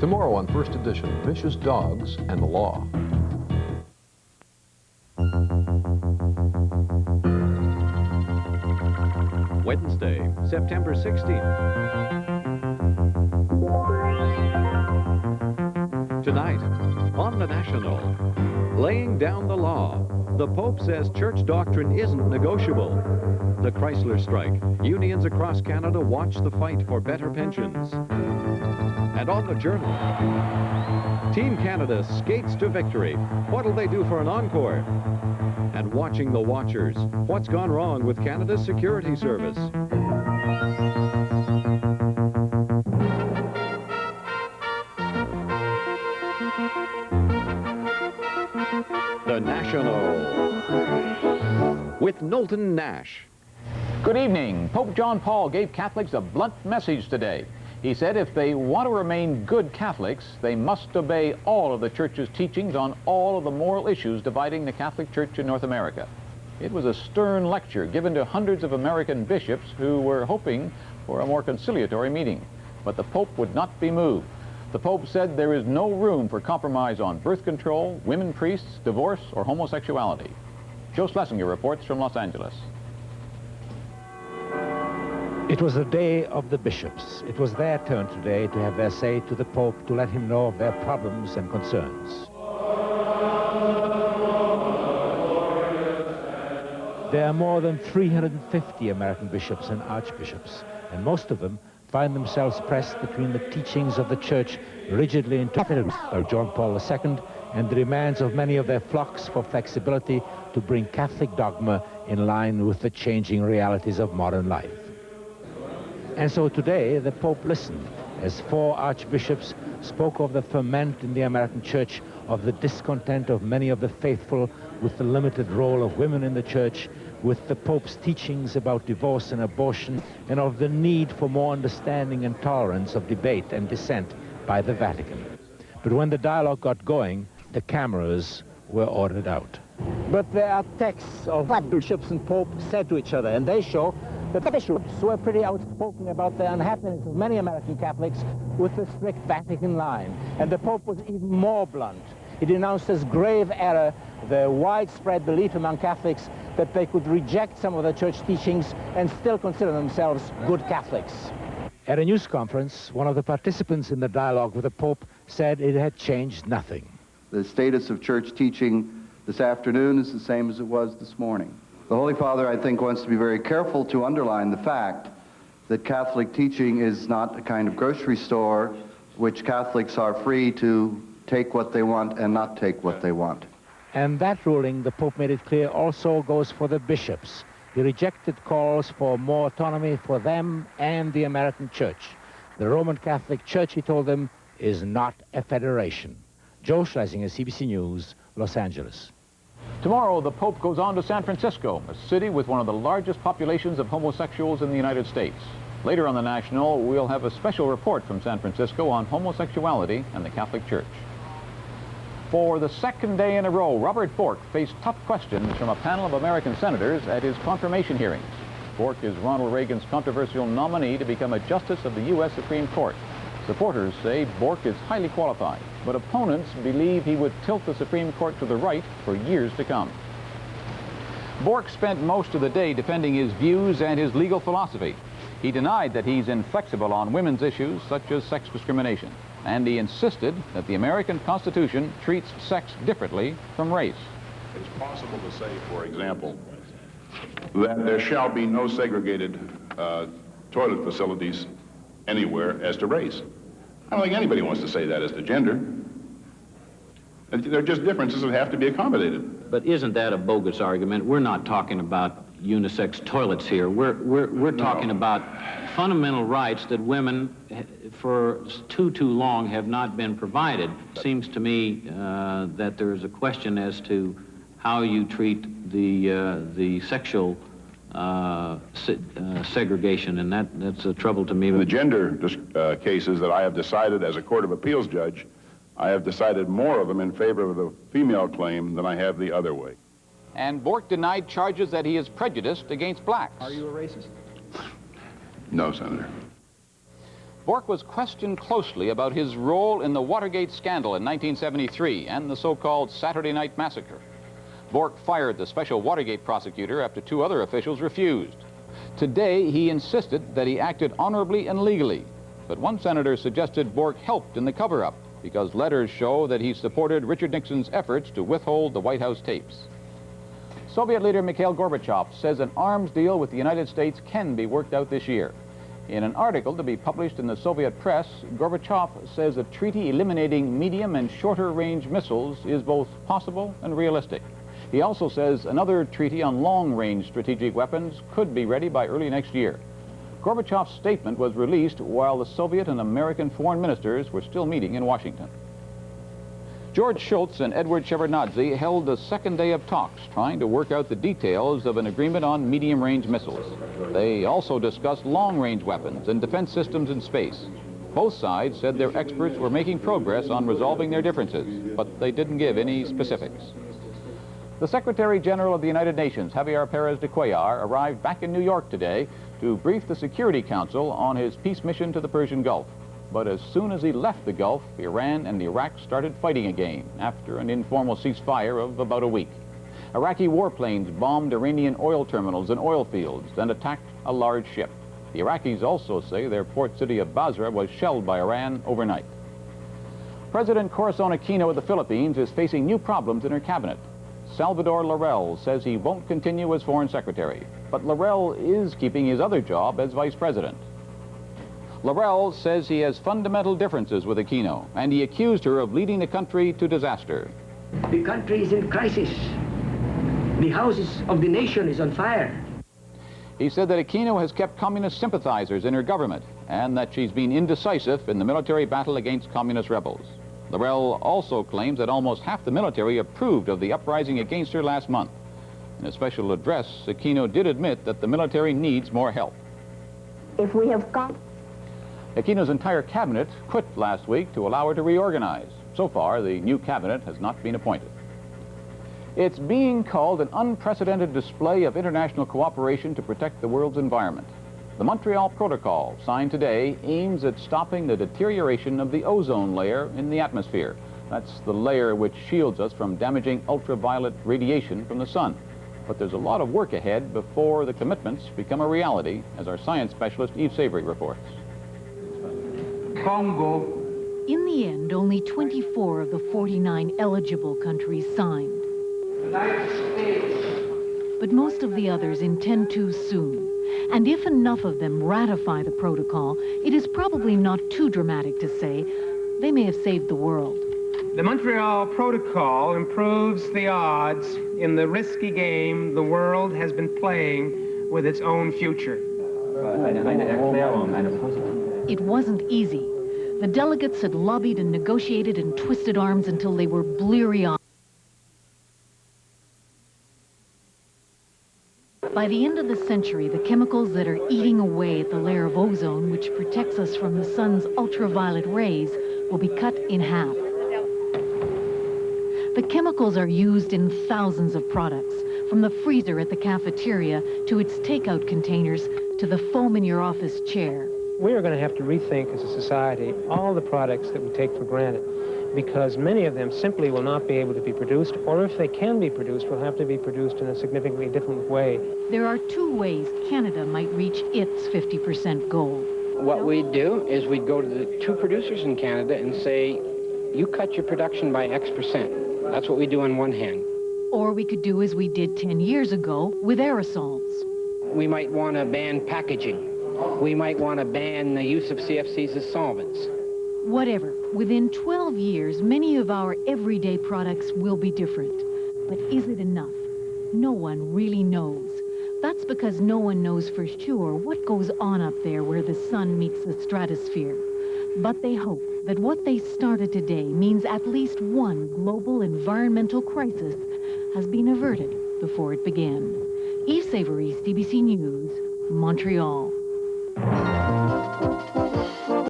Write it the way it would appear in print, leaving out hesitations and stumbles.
Tomorrow on First Edition, vicious dogs and the law. Wednesday, September 16th. Tonight, on the National, laying down the law. The Pope says church doctrine isn't negotiable. The Chrysler strike. Unions across Canada watch the fight for better pensions. And on the Journal, Team Canada skates to victory. What'll they do for an encore? And watching the watchers, what's gone wrong with Canada's security service? The National with Knowlton Nash. Good evening. Pope John Paul gave Catholics a blunt message today. He said if they want to remain good Catholics, they must obey all of the Church's teachings on all of the moral issues dividing the Catholic Church in North America. It was a stern lecture given to hundreds of American bishops who were hoping for a more conciliatory meeting. But the Pope would not be moved. The Pope said there is no room for compromise on birth control, women priests, divorce, or homosexuality. Joe Schlesinger reports from Los Angeles. It was the day of the bishops. It was their turn today to have their say to the Pope, to let him know of their problems and concerns. There are more than 350 American bishops and archbishops, and most of them find themselves pressed between the teachings of the Church rigidly interpreted by John Paul II and the demands of many of their flocks for flexibility to bring Catholic dogma in line with the changing realities of modern life. And so today, the Pope listened as 4 archbishops spoke of the ferment in the American Church, of the discontent of many of the faithful with the limited role of women in the Church, with the Pope's teachings about divorce and abortion, and of the need for more understanding and tolerance of debate and dissent by the Vatican. But when the dialogue got going, the cameras were ordered out. But there are texts of what bishops and Pope said to each other, and they show that the bishops were pretty outspoken about the unhappiness of many American Catholics with the strict Vatican line. And the Pope was even more blunt. He denounced as grave error the widespread belief among Catholics that they could reject some of the Church teachings and still consider themselves good Catholics. At a news conference, one of the participants in the dialogue with the Pope said it had changed nothing. The status of Church teaching this afternoon is the same as it was this morning. The Holy Father, I think, wants to be very careful to underline the fact that Catholic teaching is not a kind of grocery store which Catholics are free to take what they want and not take what they want. And that ruling, the Pope made it clear, also goes for the bishops. He rejected calls for more autonomy for them and the American Church. The Roman Catholic Church, he told them, is not a federation. Joe Schlesinger, CBC News, Los Angeles. Tomorrow, the Pope goes on to San Francisco, a city with one of the largest populations of homosexuals in the United States. Later on the National, we'll have a special report from San Francisco on homosexuality and the Catholic Church. For the second day in a row, Robert Bork faced tough questions from a panel of American senators at his confirmation hearings. Bork is Ronald Reagan's controversial nominee to become a justice of the U.S. Supreme Court. Supporters say Bork is highly qualified, but opponents believe he would tilt the Supreme Court to the right for years to come. Bork spent most of the day defending his views and his legal philosophy. He denied that he's inflexible on women's issues such as sex discrimination, and he insisted that the American Constitution treats sex differently from race. It's possible to say, for example, that there shall be no segregated toilet facilities anywhere as to race. I don't think anybody wants to say that as to gender. They're just differences that have to be accommodated. But isn't that a bogus argument? We're not talking about unisex toilets here. We're talking about fundamental rights that women for too long have not been provided. It seems to me that there is a question as to how you treat the sexual segregation, and that's a trouble to me. In the gender cases that I have decided as a Court of Appeals judge, I have decided more of them in favor of the female claim than I have the other way. And Bork denied charges that he is prejudiced against blacks. Are you a racist? No, Senator. Bork was questioned closely about his role in the Watergate scandal in 1973 and the so-called Saturday Night Massacre. Bork fired the special Watergate prosecutor after 2 other officials refused. Today, he insisted that he acted honorably and legally, but one senator suggested Bork helped in the cover-up because letters show that he supported Richard Nixon's efforts to withhold the White House tapes. Soviet leader Mikhail Gorbachev says an arms deal with the United States can be worked out this year. In an article to be published in the Soviet press, Gorbachev says a treaty eliminating medium and shorter range missiles is both possible and realistic. He also says another treaty on long-range strategic weapons could be ready by early next year. Gorbachev's statement was released while the Soviet and American foreign ministers were still meeting in Washington. George Shultz and Edward Shevardnadze held the second day of talks, trying to work out the details of an agreement on medium-range missiles. They also discussed long-range weapons and defense systems in space. Both sides said their experts were making progress on resolving their differences, but they didn't give any specifics. The Secretary General of the United Nations, Javier Pérez de Cuellar, arrived back in New York today to brief the Security Council on his peace mission to the Persian Gulf. But as soon as he left the Gulf, Iran and Iraq started fighting again after an informal ceasefire of about a week. Iraqi warplanes bombed Iranian oil terminals and oil fields and attacked a large ship. The Iraqis also say their port city of Basra was shelled by Iran overnight. President Corazon Aquino of the Philippines is facing new problems in her cabinet. Salvador Laurel says he won't continue as foreign secretary, but Laurel is keeping his other job as vice president. Laurel says he has fundamental differences with Aquino, and he accused her of leading the country to disaster. The country is in crisis. The houses of the nation is on fire. He said that Aquino has kept communist sympathizers in her government and that she's been indecisive in the military battle against communist rebels. Laurel also claims that almost half the military approved of the uprising against her last month. In a special address, Aquino did admit that the military needs more help. If we have come... Aquino's entire cabinet quit last week to allow her to reorganize. So far, the new cabinet has not been appointed. It's being called an unprecedented display of international cooperation to protect the world's environment. The Montreal Protocol, signed today, aims at stopping the deterioration of the ozone layer in the atmosphere. That's the layer which shields us from damaging ultraviolet radiation from the sun. But there's a lot of work ahead before the commitments become a reality, as our science specialist Eve Savory reports. Congo. In the end, only 24 of the 49 eligible countries signed. United States. But most of the others intend to soon. And if enough of them ratify the protocol, it is probably not too dramatic to say they may have saved the world. The Montreal Protocol improves the odds in the risky game the world has been playing with its own future. It wasn't easy. The delegates had lobbied and negotiated and twisted arms until they were bleary-eyed. By the end of the century, the chemicals that are eating away at the layer of ozone, which protects us from the sun's ultraviolet rays, will be cut in half. The chemicals are used in thousands of products, from the freezer at the cafeteria to its takeout containers to the foam in your office chair. We are going to have to rethink as a society all the products that we take for granted, because many of them simply will not be able to be produced, or if they can be produced, will have to be produced in a significantly different way. There are 2 ways Canada might reach its 50% goal. What we'd do is we'd go to the 2 producers in Canada and say, you cut your production by X%. That's what we do on one hand. Or we could do as we did 10 years ago with aerosols. We might want to ban packaging. We might want to ban the use of CFCs as solvents. Whatever, within 12 years, many of our everyday products will be different. But is it enough? No one really knows. That's because no one knows for sure what goes on up there where the sun meets the stratosphere. But they hope that what they started today means at least one global environmental crisis has been averted before it began. Eve Savory, CBC News, Montreal.